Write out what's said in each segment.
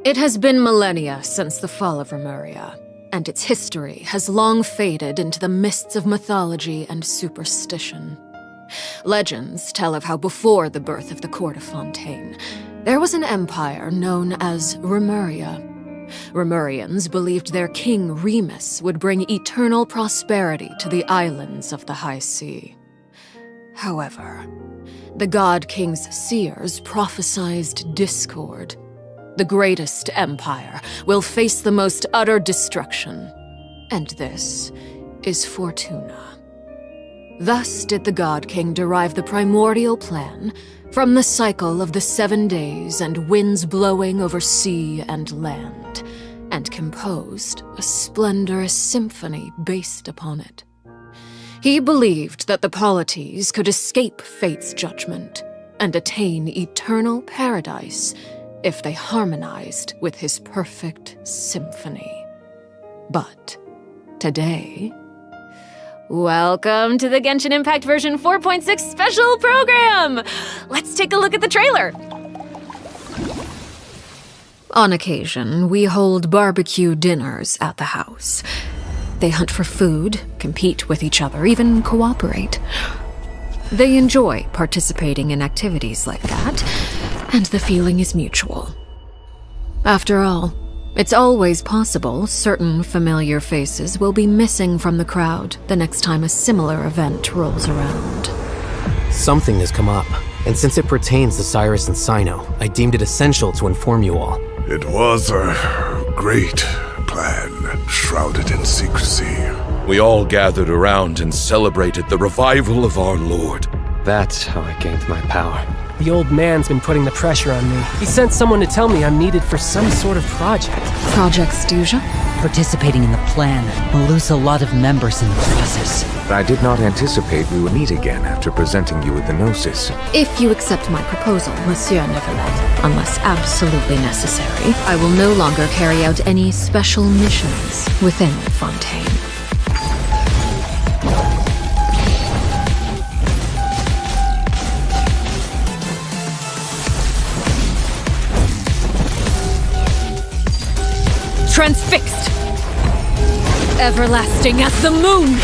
It has been millennia since the fall of Remuria, and its history has long faded into the mists of mythology and superstition. Legends tell of how before the birth of the court of Fontaine, there was an empire known as Remuria. Remurians believed their king Remus would bring eternal prosperity to the islands of the High Sea. However, the God King's seers prophesied discord. The greatest empire will face the most utter destruction, and this is Fortuna. Thus did the God King derive the primordial plan from the cycle of the 7 days and winds blowing over sea and land, and composed a splendorous symphony based upon it. He believed that the polities could escape fate's judgment and attain eternal paradise if they harmonized with his perfect symphony. But today... Welcome to the Genshin Impact version 4.6 special program! Let's take a look at the trailer! On occasion, we hold barbecue dinners at the house. They hunt for food, compete with each other, even cooperate. They enjoy participating in activities like that, and the feeling is mutual. After all, it's always possible certain familiar faces will be missing from the crowd the next time a similar event rolls around. Something has come up, and since it pertains to Cyrus and Cyno, I deemed it essential to inform you all. It was a great plan, shrouded in secrecy. We all gathered around and celebrated the revival of our Lord. That's how I gained my power. The old man's been putting the pressure on me. He sent someone to tell me I'm needed for some sort of project. Project Stuja? Participating in the plan will lose a lot of members in the process. I did not anticipate we would meet again after presenting you with the Gnosis. If you accept my proposal, Monsieur Neverlet, unless absolutely necessary, I will no longer carry out any special missions within Fontaine. Transfixed! Everlasting as the moon!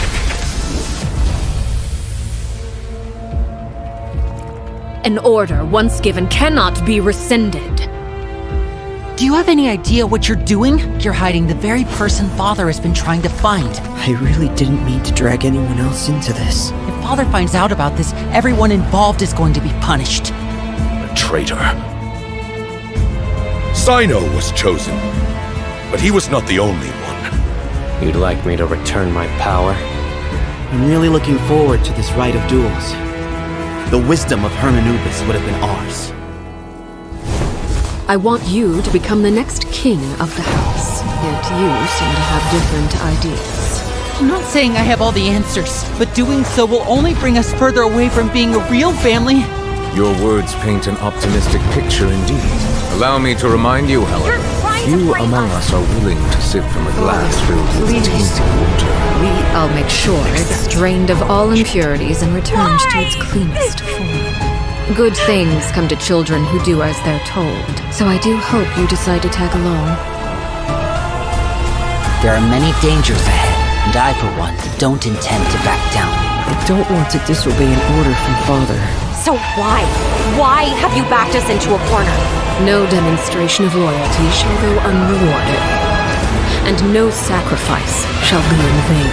An order once given cannot be rescinded. Do you have any idea what you're doing? You're hiding the very person Father has been trying to find. I really didn't mean to drag anyone else into this. If Father finds out about this, everyone involved is going to be punished. A traitor. Cyno was chosen, but he was not the only one. You'd like me to return my power? I'm really looking forward to this rite of duels. The wisdom of Hermanubis would have been ours. I want you to become the next king of the house, yet you seem to have different ideas. I'm not saying I have all the answers, but doing so will only bring us further away from being a real family. Your words paint an optimistic picture indeed. Allow me to remind you, however, few among us are willing to sip from a glass filled with tainted water. I'll make sure it's drained of all impurities and returned to its cleanest form. Good things come to children who do as they're told, so I do hope you decide to tag along. There are many dangers ahead, and I, for one, don't intend to back down. I don't want to disobey an order from Father. So why? Why have you backed us into a corner? No demonstration of loyalty shall go unrewarded, and no sacrifice shall be in vain.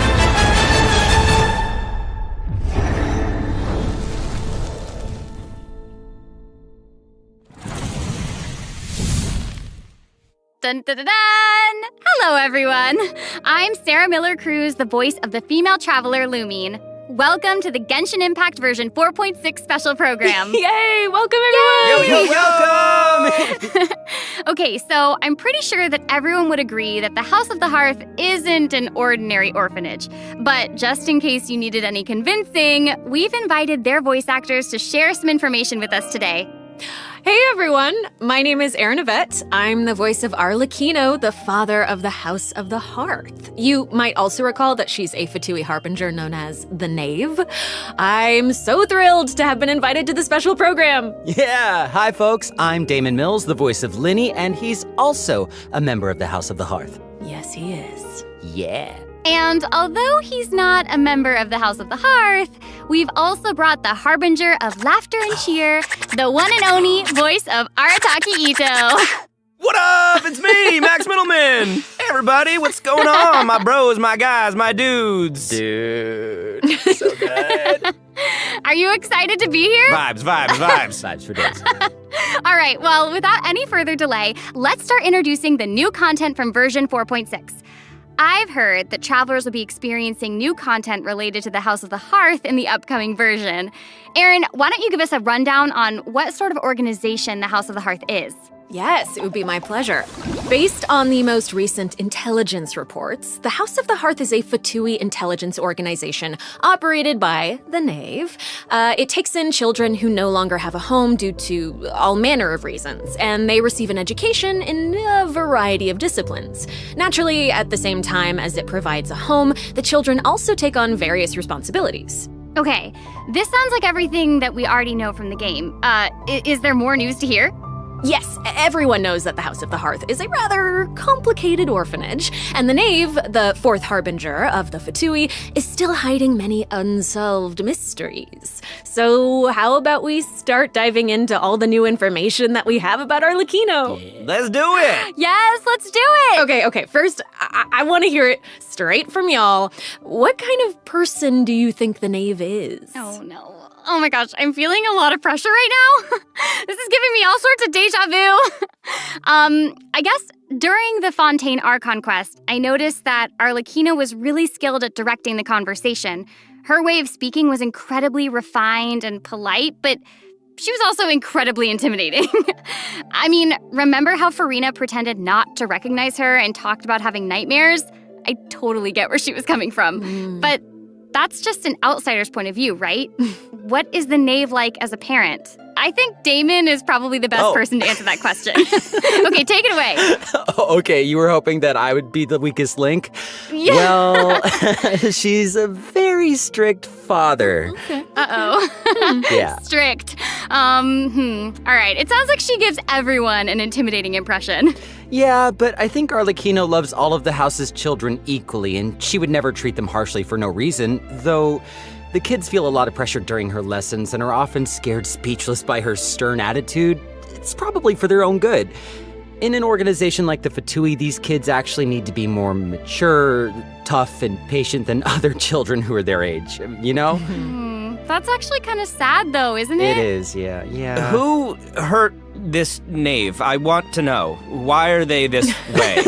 Dun, dun, dun, dun. Hello, everyone. I'm Sarah Miller-Cruz, the voice of the female traveler Lumine. Welcome to the Genshin Impact version 4.6 special program. Yay! Welcome, everyone! Yo, welcome! Okay, so I'm pretty sure that everyone would agree that the House of the Hearth isn't an ordinary orphanage. But just in case you needed any convincing, we've invited their voice actors to share some information with us today. Hey everyone, my name is Erin Yvette. I'm the voice of Arlecchino, the father of the House of the Hearth. You might also recall that she's a Fatui harbinger known as the Knave. I'm so thrilled to have been invited to the special program. Yeah, hi folks, I'm Damon Mills, the voice of Linny, and he's also a member of the House of the Hearth. Yes, he is. Yeah. And although he's not a member of the House of the Hearth, we've also brought the harbinger of laughter and cheer, the one and only voice of Arataki Ito. What up? It's me, Max Middleman. Hey, everybody, what's going on? My bros, my guys, my dudes. Dude, so good. Are you excited to be here? Vibes. Vibes for days. All right, well, without any further delay, let's start introducing the new content from version 4.6. I've heard that travelers will be experiencing new content related to the House of the Hearth in the upcoming version. Erin, why don't you give us a rundown on what sort of organization the House of the Hearth is? Yes, it would be my pleasure. Based on the most recent intelligence reports, the House of the Hearth is a Fatui intelligence organization operated by the Knave. It takes in children who no longer have a home due to all manner of reasons, and they receive an education in a variety of disciplines. Naturally, at the same time as it provides a home, the children also take on various responsibilities. Okay, this sounds like everything that we already know from the game. Is there more news to hear? Yes, everyone knows that the House of the Hearth is a rather complicated orphanage, and the Knave, the fourth harbinger of the Fatui, is still hiding many unsolved mysteries. So how about we start diving into all the new information that we have about Arlecchino? Yeah. Let's do it! Yes, let's do it! Okay, first, I want to hear it straight from y'all. What kind of person do you think the Knave is? Oh no. Oh my gosh, I'm feeling a lot of pressure right now. This is giving me all sorts of deja vu. I guess during the Fontaine Archon quest, I noticed that Arlecchino was really skilled at directing the conversation. Her way of speaking was incredibly refined and polite, but she was also incredibly intimidating. I mean, remember how Farina pretended not to recognize her and talked about having nightmares? I totally get where she was coming from. But that's just an outsider's point of view, right? What is the Knave like as a parent? I think Damon is probably the best person to answer that question. Okay, take it away. Okay, you were hoping that I would be the weakest link? Yeah. Well, she's a very strict father. Okay. Uh-oh. Yeah. Strict. All right, it sounds like she gives everyone an intimidating impression. Yeah, but I think Arlecchino loves all of the house's children equally, and she would never treat them harshly for no reason, though the kids feel a lot of pressure during her lessons and are often scared speechless by her stern attitude. It's probably for their own good. In an organization like the Fatui, these kids actually need to be more mature, tough, and patient than other children who are their age, you know? That's actually kind of sad, though, isn't it? It is, yeah. Who hurt this Knave? I want to know. Why are they this way?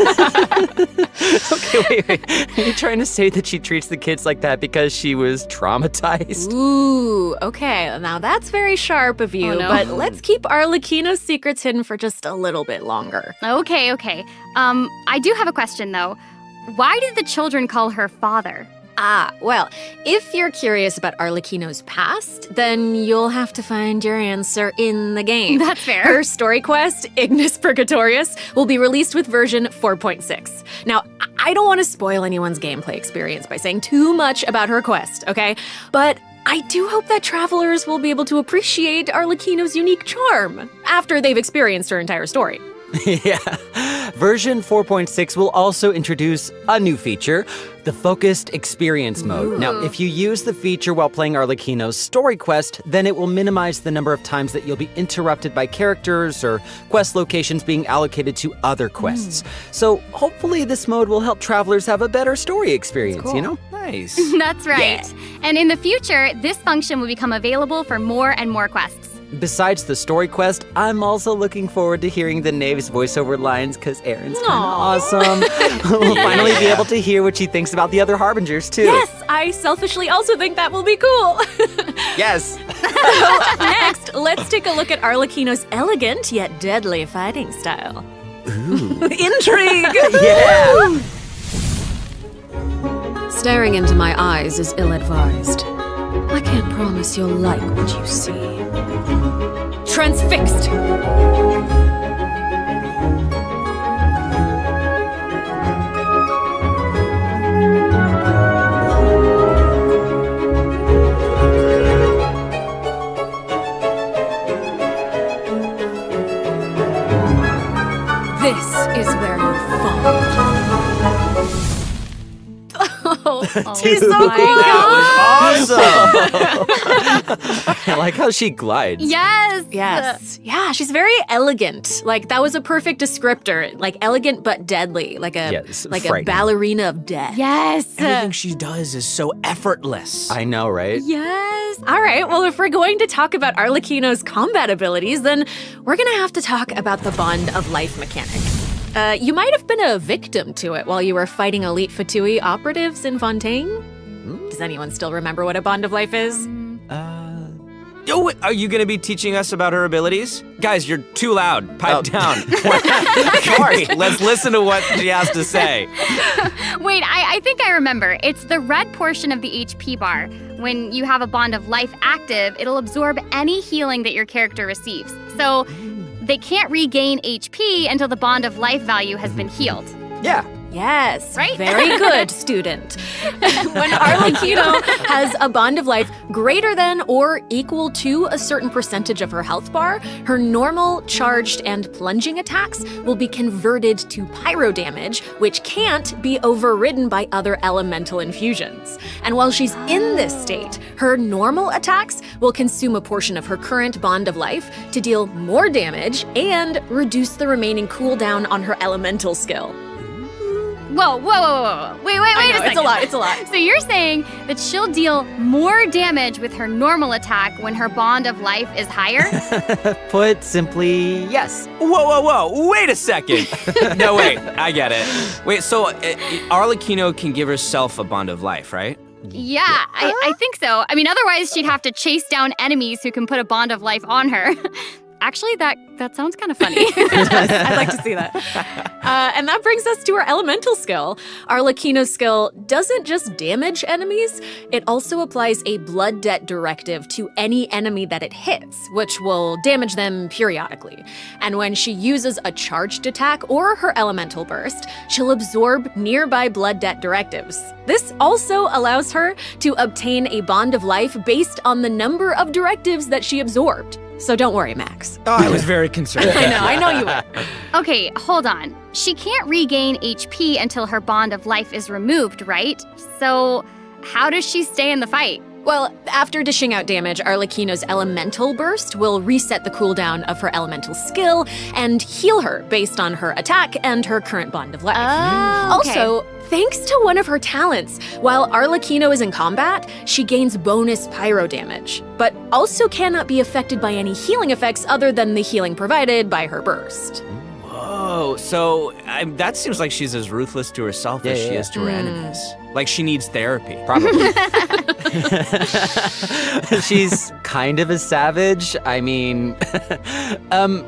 Okay, wait. Are you trying to say that she treats the kids like that because she was traumatized? Ooh, okay. Now that's very sharp of you, but let's keep Arlecchino's secrets hidden for just a little bit longer. Okay. I do have a question, though. Why did the children call her father? Well, if you're curious about Arlecchino's past, then you'll have to find your answer in the game. That's fair. Her story quest, Ignis Purgatorius, will be released with version 4.6. Now, I don't want to spoil anyone's gameplay experience by saying too much about her quest, okay? But I do hope that travelers will be able to appreciate Arlecchino's unique charm after they've experienced her entire story. Yeah. Version 4.6 will also introduce a new feature, the Focused Experience Mode. Now, if you use the feature while playing Arlecchino's story quest, then it will minimize the number of times that you'll be interrupted by characters or quest locations being allocated to other quests. So hopefully this mode will help travelers have a better story experience, you know? Nice. That's right. Yeah. And in the future, this function will become available for more and more quests. Besides the story quest, I'm also looking forward to hearing the Knave's voiceover lines because Erin's kind of awesome. We'll finally be able to hear what she thinks about the other Harbingers, too. Yes, I selfishly also think that will be cool. Yes. So next, let's take a look at Arlecchino's elegant yet deadly fighting style. Ooh. Intrigue! Yeah! Staring into my eyes is ill-advised. I can't promise you'll like what you see. transfixed. This is where you fall. She's so cool. That was awesome. I like how she glides. Yes. Yes. Yeah, she's very elegant. Like, that was a perfect descriptor. Like, elegant but deadly. Like a frightening. ballerina of death. Yes. Everything she does is so effortless. I know, right? Yes. All right. Well, if we're going to talk about Arlecchino's combat abilities, then we're going to have to talk about the Bond of Life mechanic. You might have been a victim to it while you were fighting elite Fatui operatives in Fontaine. Does anyone still remember what a Bond of Life is? Oh, are you going to be teaching us about her abilities? Guys, you're too loud. Pipe down. Sorry, let's listen to what she has to say. Wait, I think I remember. It's the red portion of the HP bar. When you have a Bond of Life active, it'll absorb any healing that your character receives. So they can't regain HP until the Bond of Life value has been healed. Yeah. Yes. Right? Very good, student. When Arlecchino has a Bond of Life greater than or equal to a certain percentage of her health bar, her normal, charged, and plunging attacks will be converted to pyro damage, which can't be overridden by other elemental infusions. And while she's in this state, her normal attacks will consume a portion of her current Bond of Life to deal more damage and reduce the remaining cooldown on her elemental skill. Whoa. Wait a second. It's a lot. So you're saying that she'll deal more damage with her normal attack when her Bond of Life is higher? Put simply, yes. Whoa. Wait a second. No, wait. I get it. Wait, so Arlecchino can give herself a Bond of Life, right? Yeah, I think so. I mean, otherwise she'd have to chase down enemies who can put a Bond of Life on her. Actually, that sounds kind of funny. I'd like to see that. And that brings us to our elemental skill. Arlecchino's skill doesn't just damage enemies, it also applies a blood debt directive to any enemy that it hits, which will damage them periodically. And when she uses a charged attack or her elemental burst, she'll absorb nearby blood debt directives. This also allows her to obtain a Bond of Life based on the number of directives that she absorbed. So don't worry, Max. Oh, I was very concerned. I know you were. Okay, hold on. She can't regain HP until her Bond of Life is removed, right? So how does she stay in the fight? Well, after dishing out damage, Arlecchino's elemental burst will reset the cooldown of her elemental skill and heal her based on her attack and her current Bond of Life. Oh, okay. Also, thanks to one of her talents, while Arlecchino is in combat, she gains bonus pyro damage, but also cannot be affected by any healing effects other than the healing provided by her burst. Whoa, so that seems like she's as ruthless to herself as she is to her enemies. Like she needs therapy. Probably. She's kind of a savage. I mean,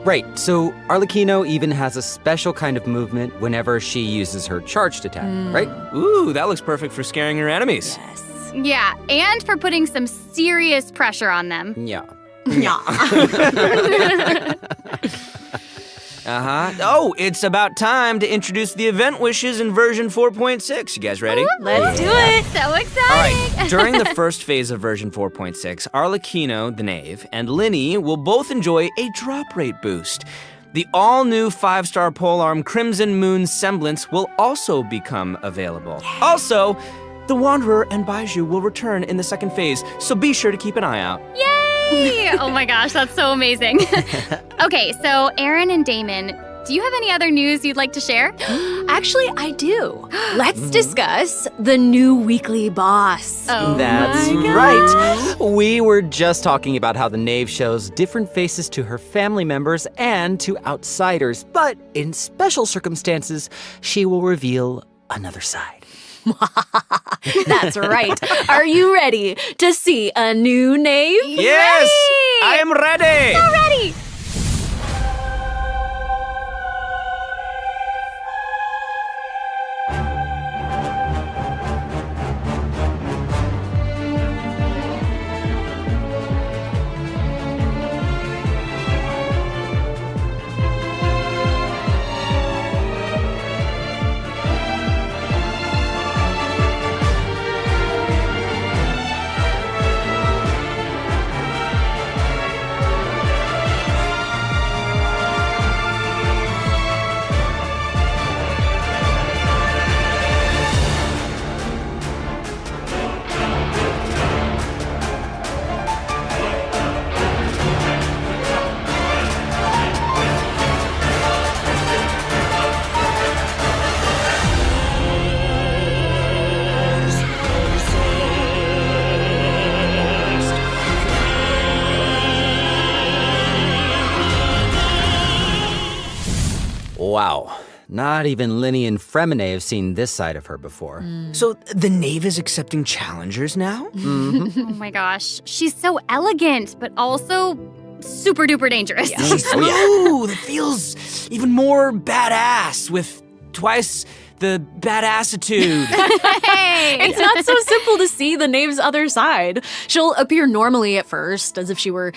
right. So Arlecchino even has a special kind of movement whenever she uses her charged attack, right? Ooh, that looks perfect for scaring her enemies. Yes. Yeah, and for putting some serious pressure on them. Yeah. Oh, it's about time to introduce the event wishes in version 4.6. You guys ready? Let's do it. So exciting! All right, during the first phase of version 4.6, Arlecchino, the knave, and Linny will both enjoy a drop rate boost. The all-new 5-star polearm Crimson Moon Semblance will also become available. Also, the Wanderer and Baiju will return in the second phase, so be sure to keep an eye out. Yay! Oh my gosh, that's so amazing. Okay, so Aaron and Damon, do you have any other news you'd like to share? Actually, I do. Let's discuss the new weekly boss. Oh, That's my right. We were just talking about how the knave shows different faces to her family members and to outsiders, but in special circumstances, she will reveal another side. That's right. Are you ready to see a new knave? Yes! Ready! I am ready! So ready! Not even Linny and Fremine have seen this side of her before. So the knave is accepting challengers now? Oh my gosh. She's so elegant, but also super duper dangerous. She's smooth. It feels even more badass with twice the badassitude. Hey! It's not so simple to see the knave's other side. She'll appear normally at first, as if she were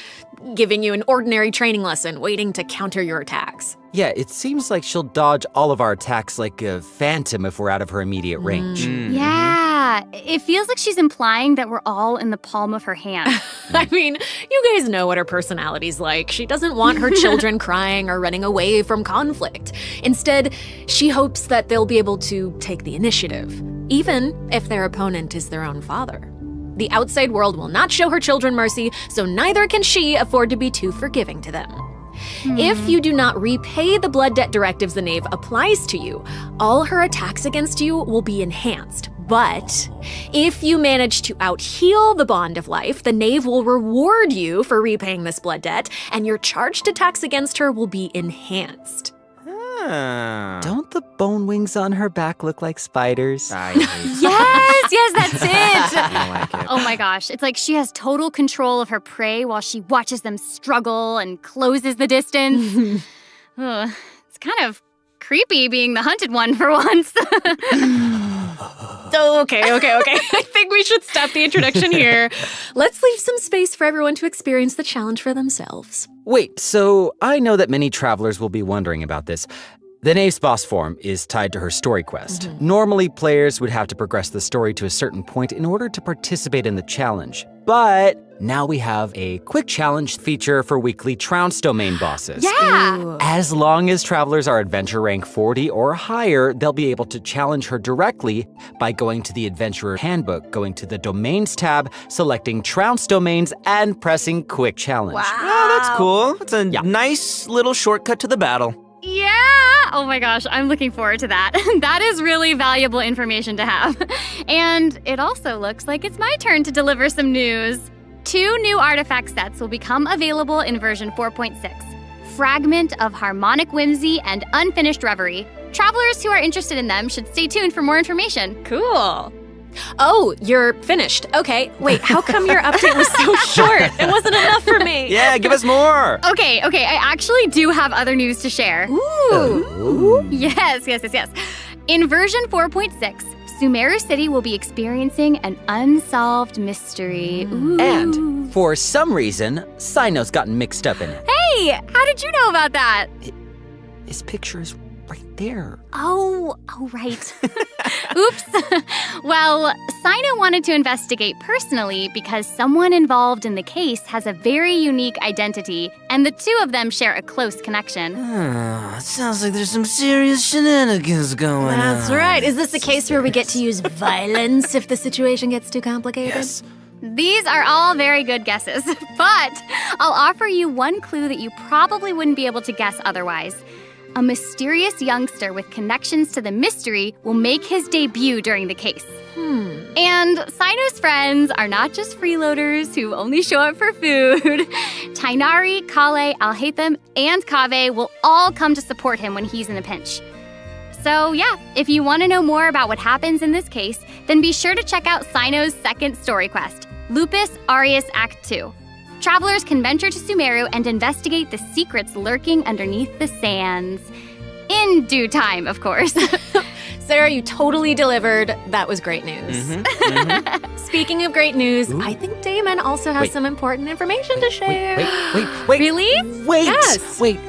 giving you an ordinary training lesson, waiting to counter your attacks. Yeah, it seems like she'll dodge all of our attacks like a phantom if we're out of her immediate range. Yeah, it feels like she's implying that we're all in the palm of her hand. I mean, you guys know what her personality's like. She doesn't want her children crying or running away from conflict. Instead, she hopes that they'll be able to take the initiative, even if their opponent is their own father. The outside world will not show her children mercy, so neither can she afford to be too forgiving to them. If you do not repay the blood debt directives the knave applies to you, all her attacks against you will be enhanced. But if you manage to out-heal the bond of life, the knave will reward you for repaying this blood debt, and your charged attacks against her will be enhanced. Don't the bone wings on her back look like spiders? Yes, that's it. I like it. Oh my gosh, it's like she has total control of her prey while she watches them struggle and closes the distance. Ugh, it's kind of creepy being the hunted one for once. Okay. I think we should stop the introduction here. Let's leave some space for everyone to experience the challenge for themselves. Wait, so I know that many travelers will be wondering about this. The knave's boss form is tied to her story quest. Normally, players would have to progress the story to a certain point in order to participate in the challenge. But now we have a quick challenge feature for weekly Trounce domain bosses. Yeah! As long as travelers are adventure rank 40 or higher, they'll be able to challenge her directly by going to the Adventurer Handbook, going to the Domains tab, selecting Trounce domains, and pressing Quick Challenge. Oh, that's cool. It's a nice little shortcut to the battle. Yeah! Oh my gosh, I'm looking forward to that. That is really valuable information to have. And it also looks like it's my turn to deliver some news. 2 new artifact sets will become available in version 4.6. Fragment of Harmonic Whimsy and Unfinished Reverie. Travelers who are interested in them should stay tuned for more information. Cool. Oh, you're finished. Okay, wait, how come your update was so short? It wasn't enough for me. Yeah, give us more. Okay, I actually do have other news to share. Ooh. Yes. In version 4.6, Sumeru City will be experiencing an unsolved mystery. Ooh. And for some reason, Sino's gotten mixed up in it. Hey, how did you know about that? His picture is right there. Oh, right. Oops. Well, Sino wanted to investigate personally because someone involved in the case has a very unique identity, and the two of them share a close connection. Sounds like there's some serious shenanigans going on. That's right. Is this a case where we get to use violence if the situation gets too complicated? Yes. These are all very good guesses, but I'll offer you one clue that you probably wouldn't be able to guess otherwise. A mysterious youngster with connections to the mystery will make his debut during the case. And Sino's friends are not just freeloaders who only show up for food. Tainari, Kale, Alhaitham, and Kaveh will all come to support him when he's in a pinch. So yeah, if you want to know more about what happens in this case, then be sure to check out Sino's second story quest, Lupus Aureus Act 2. Travelers can venture to Sumeru and investigate the secrets lurking underneath the sands. In due time, of course. Sarah, you totally delivered. That was great news. Speaking of great news, I think Damon also has some important information to share. Wait. Really? Wait. Yes. Wait.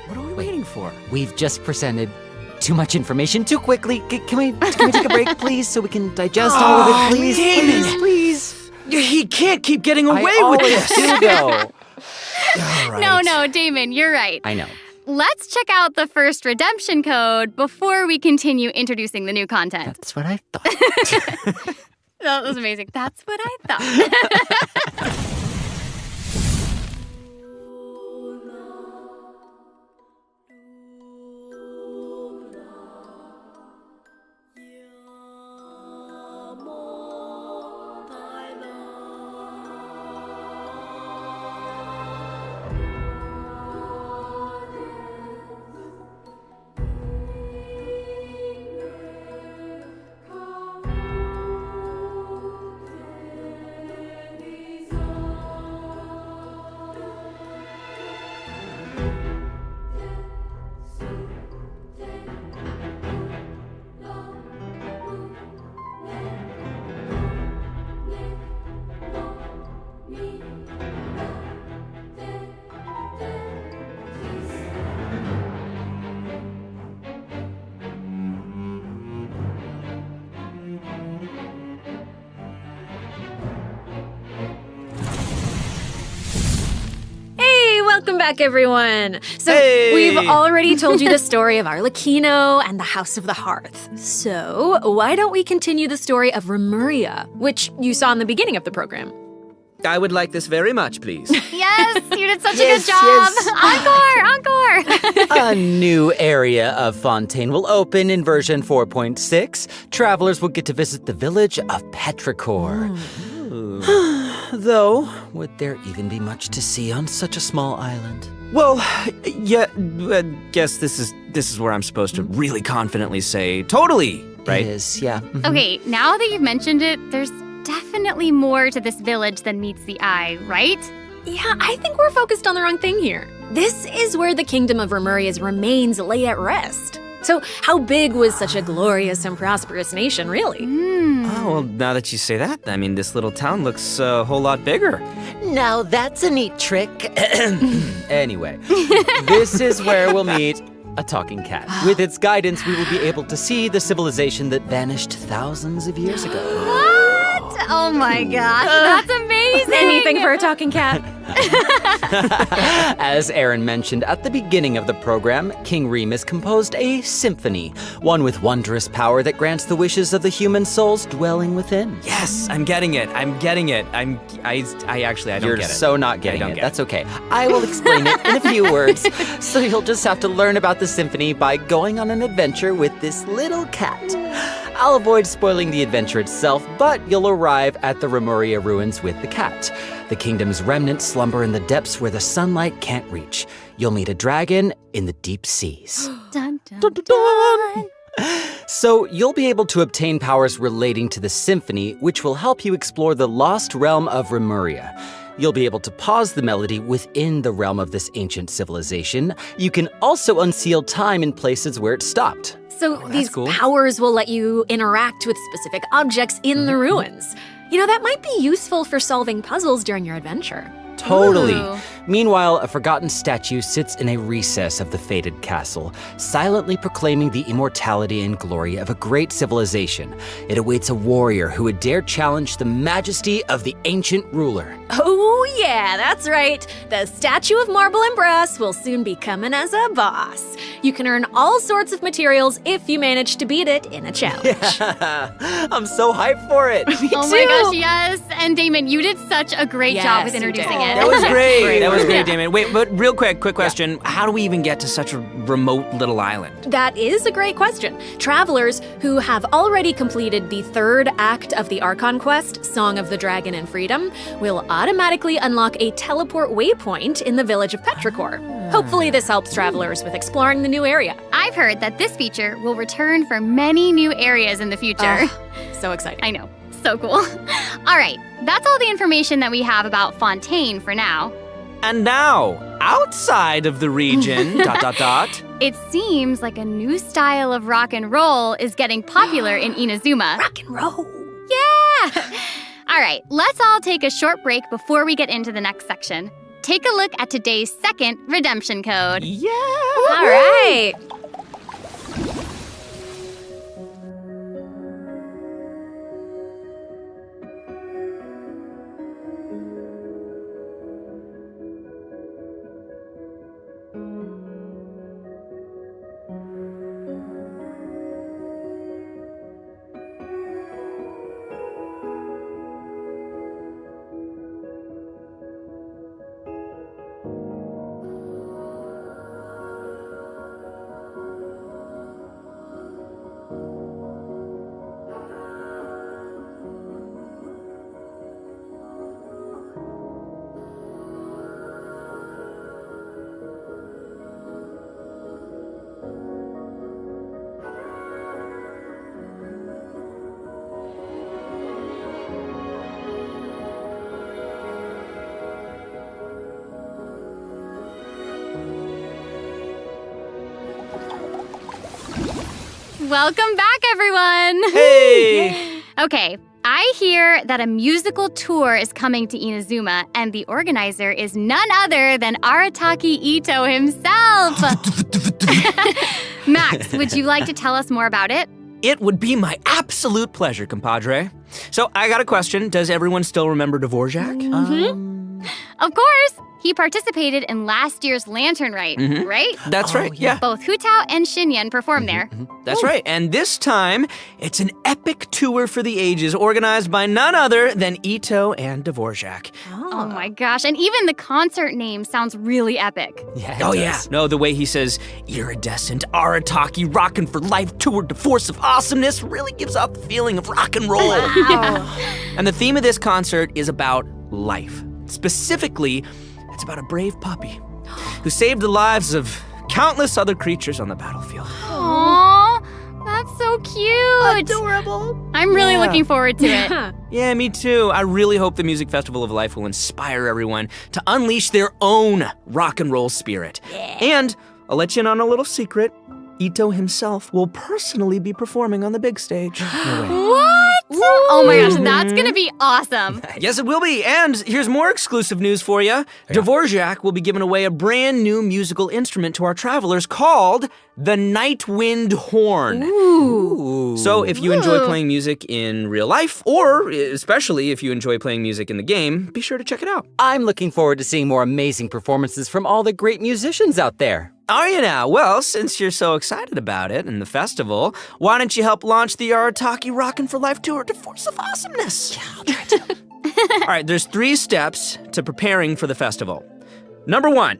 What are we waiting for? We've just presented too much information too quickly. Can we take a break, please, so we can digest all of it, please? Damon. Please. He can't keep getting away with this. Go. No, Damon, you're right. I know. Let's check out the first redemption code before we continue introducing the new content. That's what I thought. That was amazing. That's what I thought. Welcome back, everyone. So, Hey! we've already told you the story of Arlecchino and the House of the Hearth. So, why don't we continue the story of Remuria, which you saw in the beginning of the program? I would like this very much, please. Yes, you did such a Yes, good job. yes. Encore. A new area of Fontaine will open in version 4.6. Travelers will get to visit the village of Petrichor. Though, would there even be much to see on such a small island? Well, yeah, guess this is where I'm supposed to really confidently say totally, right? It is, yeah. Okay, now that you've mentioned it, there's definitely more to this village than meets the eye, right? Yeah, I think we're focused on the wrong thing here. This is where the kingdom of Remuria's remains lay at rest. So, how big was such a glorious and prosperous nation, really? Oh, well, now that you say that, I mean, this little town looks a whole lot bigger. Now that's a neat trick. Anyway, this is where we'll meet a talking cat. With its guidance, we will be able to see the civilization that vanished thousands of years ago. What? Oh my gosh, that's amazing! Anything for a talking cat. As Aaron mentioned at the beginning of the program, King Remus composed a symphony, one with wondrous power that grants the wishes of the human souls dwelling within. Yes, I'm getting it. I don't You're get it. so not getting I don't it. get That's okay. I will explain it in a few words. So you'll just have to learn about the symphony by going on an adventure with this little cat. I'll avoid spoiling the adventure itself, but you'll arrive at the Remuria ruins with the cat. The kingdom's remnants slumber in the depths where the sunlight can't reach. You'll meet a dragon in the deep seas. Dun, dun, dun. So you'll be able to obtain powers relating to the symphony, which will help you explore the lost realm of Remuria. You'll be able to pause the melody within the realm of this ancient civilization. You can also unseal time in places where it stopped. So, these cool. powers will let you interact with specific objects in the ruins. You know, that might be useful for solving puzzles during your adventure. Totally. Ooh. Meanwhile, a forgotten statue sits in a recess of the fated castle, silently proclaiming the immortality and glory of a great civilization. It awaits a warrior who would dare challenge the majesty of the ancient ruler. Oh, yeah, that's right. The statue of marble and brass will soon be coming as a boss. You can earn all sorts of materials if you manage to beat it in a challenge. I'm so hyped for it. Oh my gosh, yes. And Damon, you did such a great job with Yes, you introducing did. it. That was great. That was Yeah. great, Damon. Wait, but real quick question. How do we even get to such a remote little island? That is a great question. Travelers who have already completed the third act of the Archon quest, Song of the Dragon and Freedom, will automatically unlock a teleport waypoint in the village of Petrichor. Hopefully this helps travelers with exploring the new area. I've heard that this feature will return for many new areas in the future. So exciting. I know. So cool. All right, that's all the information that we have about Fontaine for now. And now, outside of the region, ... It seems like a new style of rock and roll is getting popular in Inazuma. Rock and roll. Yeah! All right, let's all take a short break before we get into the next section. Take a look at today's second redemption code. Yeah! All right. Welcome back, everyone! Hey! Okay, I hear that a musical tour is coming to Inazuma, and the organizer is none other than Arataki Ito himself! Max, would you like to tell us more about it? It would be my absolute pleasure, compadre. So, I got a question. Does everyone still remember Dvorak? Of course, he participated in last year's Lantern Rite, right? That's right, yeah. Both Hu Tao and Xinyan performed there. That's right. And this time, it's an epic tour for the ages organized by none other than Ito and Dvorak. Oh my gosh, and even the concert name sounds really epic. Yeah, yeah. No, the way he says iridescent, Arataki, rockin' for life tour de force of awesomeness really gives off the feeling of rock and roll. Wow. And the theme of this concert is about life. Specifically, it's about a brave puppy who saved the lives of countless other creatures on the battlefield. Aww, that's so cute. Adorable. I'm really looking forward to it. Yeah, me too. I really hope the Music Festival of Life will inspire everyone to unleash their own rock and roll spirit. Yeah. And I'll let you in on a little secret. Ito himself will personally be performing on the big stage. What? Oh my gosh, that's gonna be awesome. Yes, it will be. And here's more exclusive news for you. Dvorak will be giving away a brand new musical instrument to our travelers called the Nightwind Horn. Ooh. So if you enjoy playing music in real life, or especially if you enjoy playing music in the game, be sure to check it out. I'm looking forward to seeing more amazing performances from all the great musicians out there. Are you now? Well, since you're so excited about it and the festival, why don't you help launch the Arataki Rockin' for Life Tour de Force of Awesomeness? Yeah, I'll try to. All right, there's 3 steps to preparing for the festival. Number 1,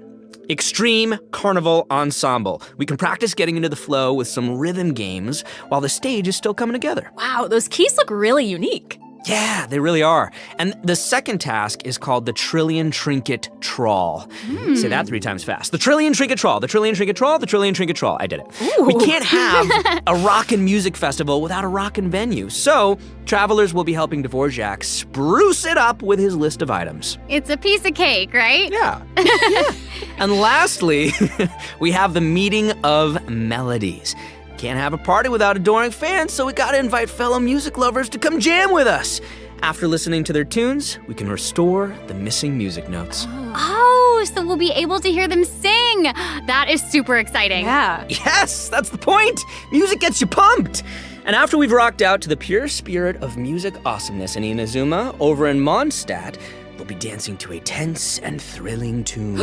Extreme Carnival Ensemble. We can practice getting into the flow with some rhythm games while the stage is still coming together. Wow, those keys look really unique. Yeah, they really are. And the second task is called the Trillion Trinket Trawl. Say that 3 times fast. The Trillion Trinket Trawl, the Trillion Trinket Trawl, the Trillion Trinket Trawl. I did it. Ooh. We can't have a rockin' music festival without a rockin' venue. So, travelers will be helping Dvorak spruce it up with his list of items. It's a piece of cake, right? Yeah. And lastly, we have the Meeting of Melodies. Can't have a party without adoring fans, so we gotta invite fellow music lovers to come jam with us. After listening to their tunes, we can restore the missing music notes. Oh, so we'll be able to hear them sing. That is super exciting. Yeah. Yes, that's the point. Music gets you pumped. And after we've rocked out to the pure spirit of music awesomeness in Inazuma, over in Mondstadt, we'll be dancing to a tense and thrilling tune.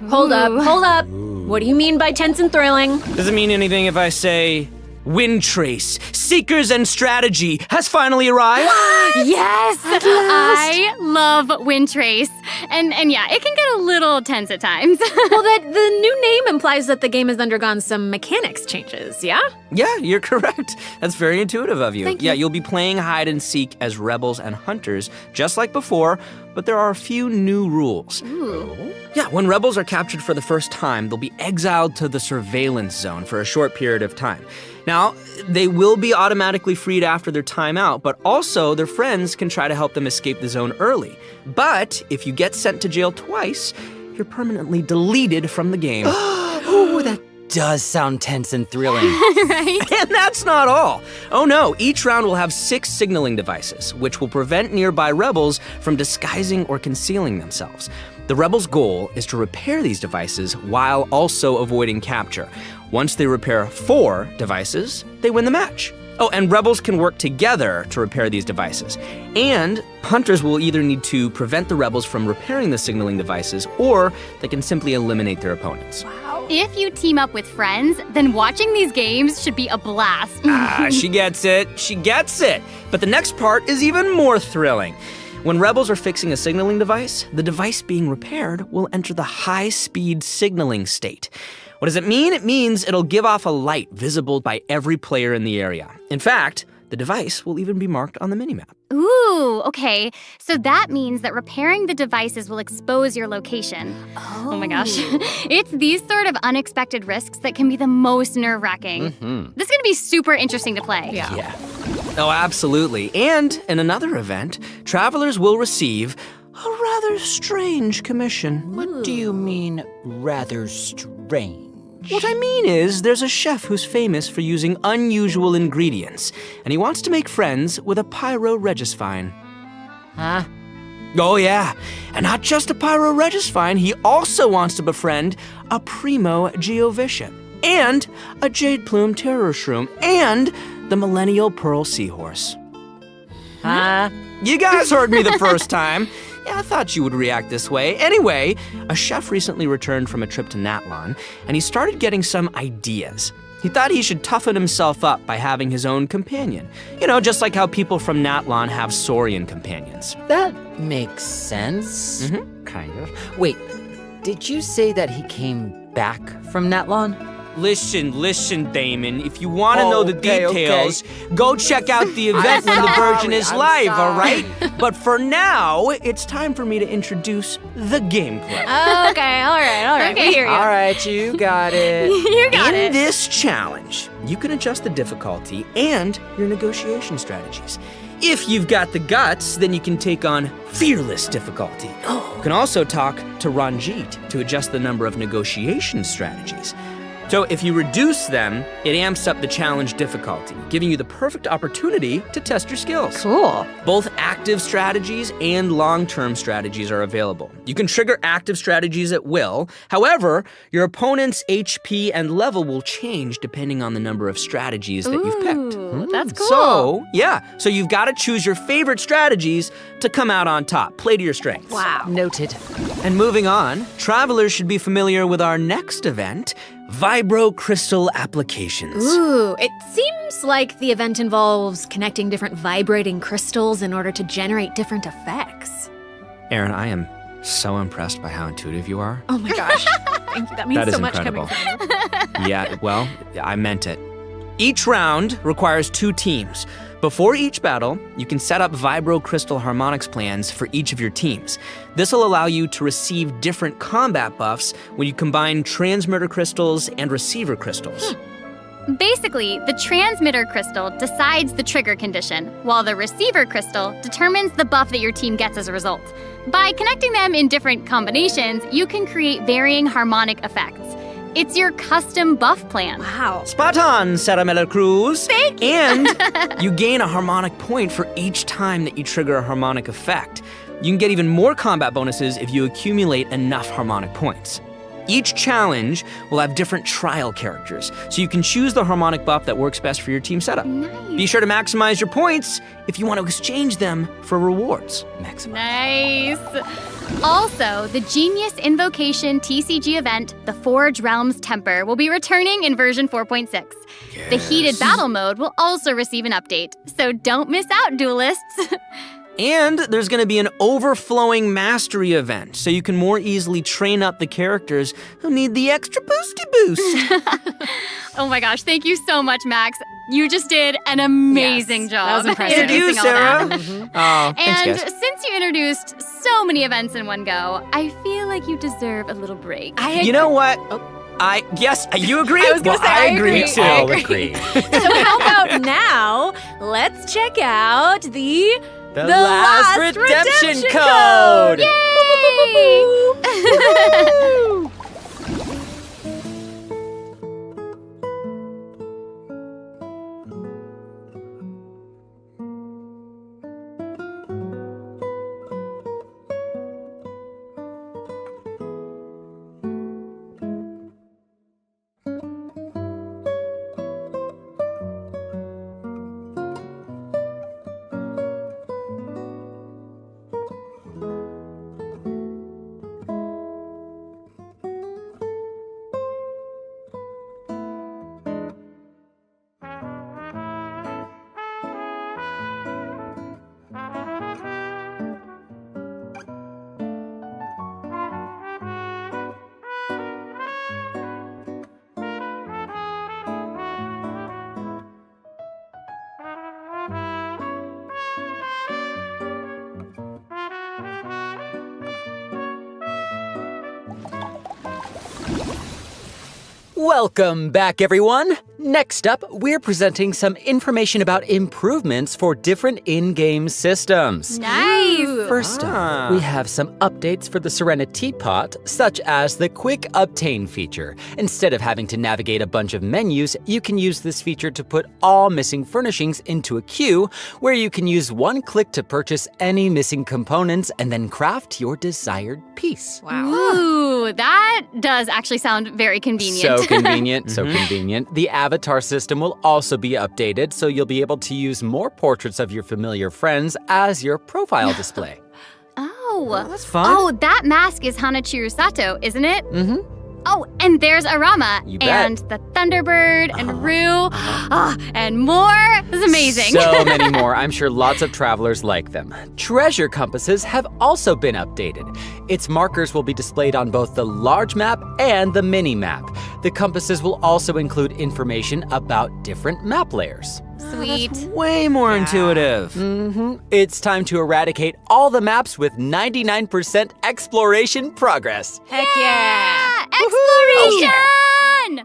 Hold up. What do you mean by tense and thrilling? Does it mean anything if I say, Wind Trace, Seekers and Strategy has finally arrived? Yes! I love Wind Trace. And yeah, it can get a little tense at times. Well, the new name implies that the game has undergone some mechanics changes, yeah? Yeah, you're correct. That's very intuitive of you. Thank you. Yeah, you'll be playing hide and seek as rebels and hunters, just like before, but there are a few new rules. Ooh. Yeah, when rebels are captured for the first time, they'll be exiled to the surveillance zone for a short period of time. Now, they will be automatically freed after their time out, but also their friends can try to help them escape the zone early. But if you get sent to jail twice, you're permanently deleted from the game. Ooh, that does sound tense and thrilling. Right? And that's not all. Oh no, each round will have 6 signaling devices, which will prevent nearby rebels from disguising or concealing themselves. The rebels' goal is to repair these devices while also avoiding capture. Once they repair 4 devices, they win the match. Oh, and rebels can work together to repair these devices. And hunters will either need to prevent the rebels from repairing the signaling devices, or they can simply eliminate their opponents. If you team up with friends, then watching these games should be a blast. She gets it. She gets it. But the next part is even more thrilling. When rebels are fixing a signaling device, the device being repaired will enter the high-speed signaling state. What does it mean? It means it'll give off a light visible by every player in the area. In fact, the device will even be marked on the minimap. Ooh, okay. So that means that repairing the devices will expose your location. Oh my gosh. It's these sort of unexpected risks that can be the most nerve-wracking. This is going to be super interesting to play. Yeah. Oh, absolutely. And in another event, travelers will receive a rather strange commission. What do you mean, rather strange? What I mean is, there's a chef who's famous for using unusual ingredients, and he wants to make friends with a pyro-regisfine. Huh? Oh yeah, and not just a pyro-regisfine, he also wants to befriend a primo geovician, and a jade plume terror shroom, and the millennial pearl seahorse. Huh? You guys heard me the first time. Yeah, I thought you would react this way. Anyway, a chef recently returned from a trip to Natlan, and he started getting some ideas. He thought he should toughen himself up by having his own companion. You know, just like how people from Natlan have Saurian companions. That makes sense. Kind of. Wait, did you say that he came back from Natlan? Listen, Damon. If you want to know the details, go check out the event when the version is live, all right? But for now, it's time for me to introduce the game club. Okay, all right. Okay. We hear you. All right, you got it. You got it. In this challenge, you can adjust the difficulty and your negotiation strategies. If you've got the guts, then you can take on fearless difficulty. You can also talk to Ranjit to adjust the number of negotiation strategies. So if you reduce them, it amps up the challenge difficulty, giving you the perfect opportunity to test your skills. Cool. Both active strategies and long-term strategies are available. You can trigger active strategies at will. However, your opponent's HP and level will change depending on the number of strategies that you've picked. That's cool. So you've got to choose your favorite strategies to come out on top. Play to your strengths. Wow. Noted. And moving on, travelers should be familiar with our next event, Vibro Crystal Applications. Ooh, it seems like the event involves connecting different vibrating crystals in order to generate different effects. Aaron, I am so impressed by how intuitive you are. Oh my gosh. Thank you. That means That is so much incredible. coming from you. Yeah, well, I meant it. Each round requires 2 teams. Before each battle, you can set up Vibro Crystal Harmonics plans for each of your teams. This will allow you to receive different combat buffs when you combine transmitter crystals and receiver crystals. Basically, the transmitter crystal decides the trigger condition, while the receiver crystal determines the buff that your team gets as a result. By connecting them in different combinations, you can create varying harmonic effects. It's your custom buff plan. Wow. Spot on, Sarah Miller Cruz. Thank you. And you gain a harmonic point for each time that you trigger a harmonic effect. You can get even more combat bonuses if you accumulate enough harmonic points. Each challenge will have different trial characters, so you can choose the harmonic buff that works best for your team setup. Nice. Be sure to maximize your points if you want to exchange them for rewards. Nice. Also, the Genius Invocation TCG event, the Forge Realms Temper, will be returning in version 4.6. The Heated Battle mode will also receive an update, so don't miss out, duelists. And there's going to be an overflowing mastery event, so you can more easily train up the characters who need the extra boosty boost. Oh my gosh, thank you so much, Max. You just did an amazing job. That was impressive. Thank you, introducing all Sarah. that. Oh, And thanks, guys. since you introduced so many events in one go, I feel like you deserve a little break. You know what? Yes, you agree? I was gonna say, I I agree agree. too. I I'll agree. agree. So how about now, let's check out the last redemption code. Yay! Welcome back, everyone. Next up, we're presenting some information about improvements for different in-game systems. Nice. First up, we have some updates for the Serenity Pot, such as the Quick Obtain feature. Instead of having to navigate a bunch of menus, you can use this feature to put all missing furnishings into a queue, where you can use one click to purchase any missing components and then craft your desired piece. Wow. Ooh, that does actually sound very convenient. So convenient, so convenient. The avatar system will also be updated, so you'll be able to use more portraits of your familiar friends as your profile display. Oh, Oh, that's fun. Oh, that mask is Hanachiru Sato, isn't it? Mm-hmm. Oh, and there's Arama, You bet. and the Thunderbird, and Rue, and more. This is amazing. So many more. I'm sure lots of travelers like them. Treasure compasses have also been updated. Its markers will be displayed on both the large map and the mini map. The compasses will also include information about different map layers. Sweet. Way more intuitive. Mm-hmm. It's time to eradicate all the maps with 99% exploration progress. Heck yeah! Exploration!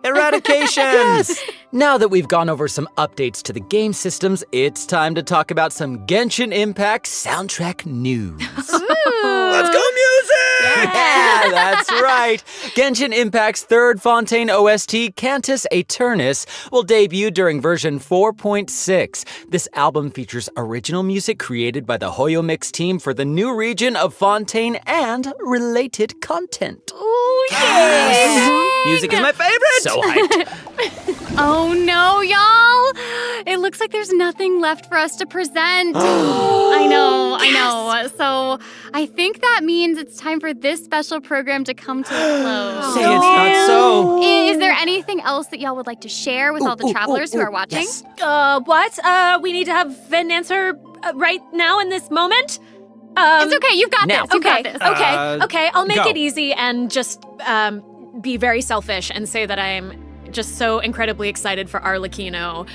Eradication! Yes! Now that we've gone over some updates to the game systems, it's time to talk about some Genshin Impact soundtrack news. Let's go music! Yeah, that's right. Genshin Impact's third Fontaine OST, Cantus Aeternus, will debut during version 4.6. This album features original music created by the Hoyo Mix team for the new region of Fontaine and related content. Ooh, yeah! Music is my favorite! So hyped. Oh no, y'all! It looks like there's nothing left for us to present. I know. So I think that means it's time for this special program to come to a close. Say it's not so. Is there anything else that y'all would like to share with all the travelers who are watching? Yes. What? We need to have an answer right now in this moment? It's okay, you've got now. this. You got this. Okay, I'll make go. it easy and just be very selfish and say that I'm just so incredibly excited for Arlecchino.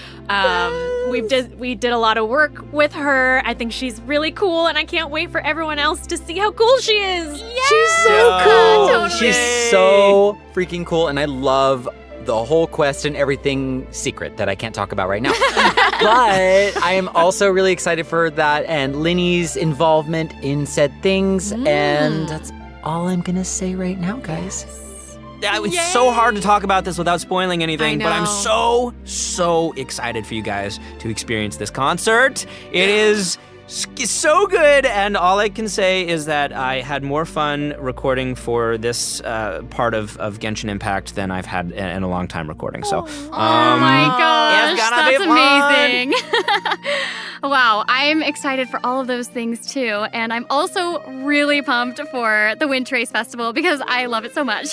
We did a lot of work with her. I think she's really cool, and I can't wait for everyone else to see how cool she is. Yeah! She's so cool. Totally. She's so freaking cool, and I love the whole quest and everything secret that I can't talk about right now. But I am also really excited for that and Linny's involvement in said things, and that's all I'm gonna say right now, guys. It's so hard to talk about this without spoiling anything, I but I'm know. so excited for you guys to experience this concert. It is so good, and all I can say is that I had more fun recording for this part of Genshin Impact than I've had in a long time recording. So, Oh my gosh, it's gonna be that's amazing. Wow, I'm excited for all of those things too. And I'm also really pumped for the Wind Trace Festival because I love it so much.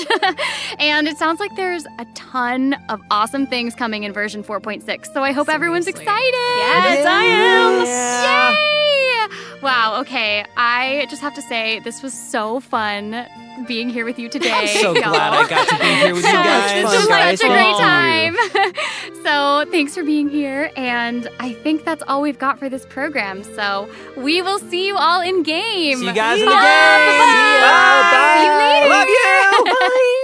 And it sounds like there's a ton of awesome things coming in version 4.6. So I hope everyone's excited. Yes, I am. Yeah. Yay! Wow, okay. I just have to say, this was so fun being here with you today. I'm so y'all. glad I got to be here with you guys. This was guys. such a great Thank time. So thanks for being here. And I think that's all we've got for this program. So we will see you all in game. See you guys in the Bye. game. Bye. See you later. I love you. Bye.